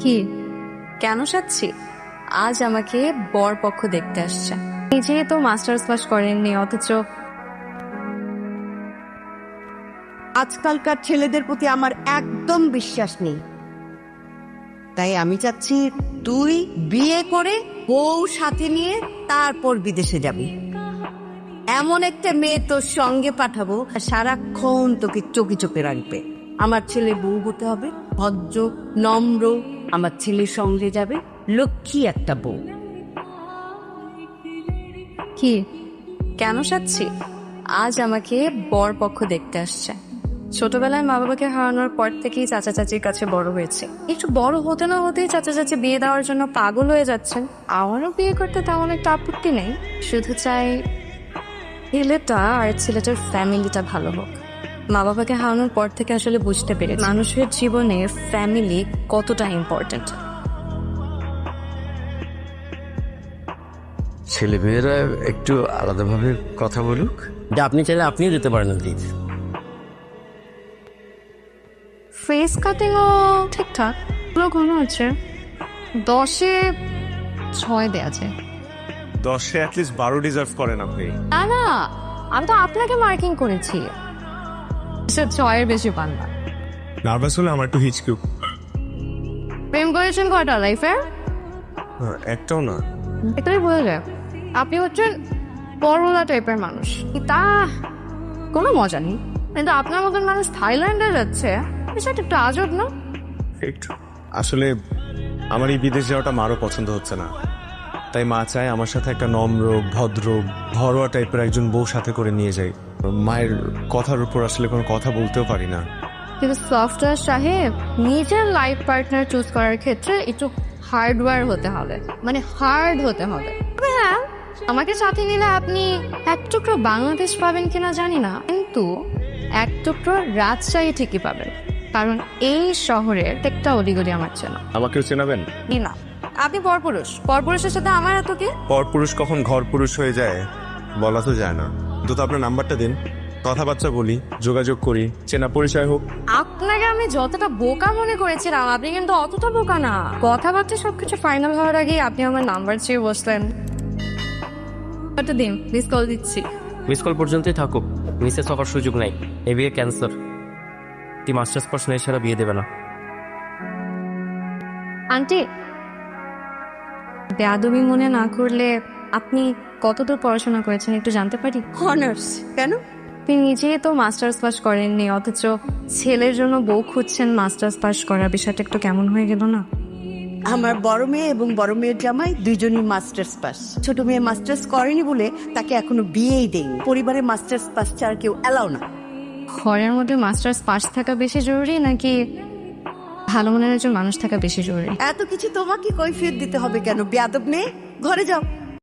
কি কেন সাচ্ছি? আজ আমাকে বর পক্ষ দেখতে আসছে। নিজে তো মাস্টার্স পাস করেননি, অথচ আজকালকার ছেলেদের প্রতি আমার একদম বিশ্বাস নেই। তাই আমি চাচ্ছি তুই বিয়ে করে বউ সাথে নিয়ে তারপর বিদেশে যাবি। এমন একটা মেয়ে তোর সঙ্গে পাঠাবো সারাক্ষণ তোকে চোখে চোখে রাখবে। আমার ছেলে বউ হতে হবে ভদ্র নম্র, আমার ছেলের সঙ্গে যাবে লক্ষ্মী একটা বউ। কি কেন সাচ্ছি? আজ আমাকে বর পক্ষ দেখতে আসছে। ছোটবেলায় মা বাবাকে হারানোর পর থেকেই চাচা চাচির কাছে বড় হয়েছে। একটু বড় হতে না হতেই চাচা চাচি বিয়ে দেওয়ার জন্য পাগল হয়ে যাচ্ছেন। আমারও বিয়ে করতে তেমন একটা আপত্তি নেই, শুধু চাই ছেলেটা আর ছেলেটার ফ্যামিলিটা ভালো হোক। মা বাবাকে হারানোর পর থেকে আসলে বুঝতে পেরেছি মানুষের জীবনে ফ্যামিলি কতটা ইম্পর্টেন্ট। ছেলে মেয়েরা একটু আলাদাভাবে কথা বলুক। যে আপনি চাইলে আপনিও যেতে পারেন প্লিজ। ফেস কাটিংও ঠিকঠাক, পুরো ঘন আছে। 10-এ 6 দেয়া আছে। 10-এ অ্যাটলিস্ট 12 ডিজার্ভ করেন আপনি। না না, আমি তো আপনাকে মার্কিং করেছি। 6-এর বেশি পান না। নার্ভাস হলে আমার একটু হিচকিউ। প্রেম করেছেন কয়টা লাইফে? একটাও না। এটাই বলে যায় আপনি হচ্ছেন বড়লা টাইপের মানুষ, তা কোনো মজা নেই। কিন্তু আপনার মতন মানুষ থাইল্যান্ডে যাচ্ছে, বিষয়টা একটু আজব না? একটু আসলে আমার এই বিদেশ যাওয়াটা মারও পছন্দ হচ্ছে না। তাই মা চায় আমার সাথে একটা নম্র ভদ্র ঘরোয়া টাইপের একজন বউ সাথে করে নিয়ে যাই। মায়ের কথার উপর আসলে কোনো কথা বলতেও পারি না। কিন্তু সফটওয়্যার সাহেব, নিজের লাইফ পার্টনার চুজ করার ক্ষেত্রে একটু হার্ডওয়্যার হতে হবে, মানে হার্ড হতে হবে। হ্যাঁ, আমাকে সাথে নিলে আপনি এক টুকরো বাংলাদেশ পাবেন কিনা জানি না, কিন্তু এক টুকরো রাজশাহী ঠিকই পাবেন। কারণ এই শহরের একটা অলিগলি আমার চেনা। আমাকেও চেনাবেন? না, আপনি পরপুরুষ, পরপুরুষের সাথে আমার এত কি? পরপুরুষ কখন ঘর পুরুষ হয়ে যায় বলা তো যায় না। তো আপনার নাম্বারটা দিন, কথাবার্তা বলি, যোগাযোগ করি, চেনা পরিচয় হোক। আপনাকে আমি যতটা বোকা মনে করেছিলাম, আপনি কিন্তু অতটা বোকা না। কথাবার্তা সবকিছু ফাইনাল হওয়ার আগেই আপনি আমার নাম্বার চেয়ে বসলেন। একটা দিন মিস কল দিচ্ছি। মিস কল পর্যন্তই থাকুক, মিসেস হওয়ার সুযোগ নাই। এ বিয়ে ক্যান্সার। তুই মাস্টার্স পাস না ছাড়া বিয়ে দেবে না। আন্টি, বেয়াদবি মনে না করলে আপনি কতদূর পড়াশোনা করেছেন একটু জানতে পারি? অনার্স কেন? আপনি নিজেই তো মাস্টার্স পাস করেননি, অথচ ছেলের জন্য বউ খুঁজছেন মাস্টার্স পাস করা। বিষয়টা একটু কেমন হয়ে গেল না? আমার বড় মেয়ে এবং বড় মেয়ের জামাই দুইজনই মাস্টার্স পাস। ছোট মেয়ে মাস্টার্স করেনি বলে তাকে এখনো বিয়েই দেয়নি। পরিবারে মাস্টার্স পাস ছাড়া কেউ এলাও না। ঘরের মধ্যে মাস্টার্স পাস থাকা বেশি জরুরি নাকি ভালো মনের একজন মানুষ থাকা বেশি জরুরি? এত কিছু তোমাকে কৈফিয়ত দিতে হবে কেন? বেয়াদব মেয়ে, ঘরে যাও।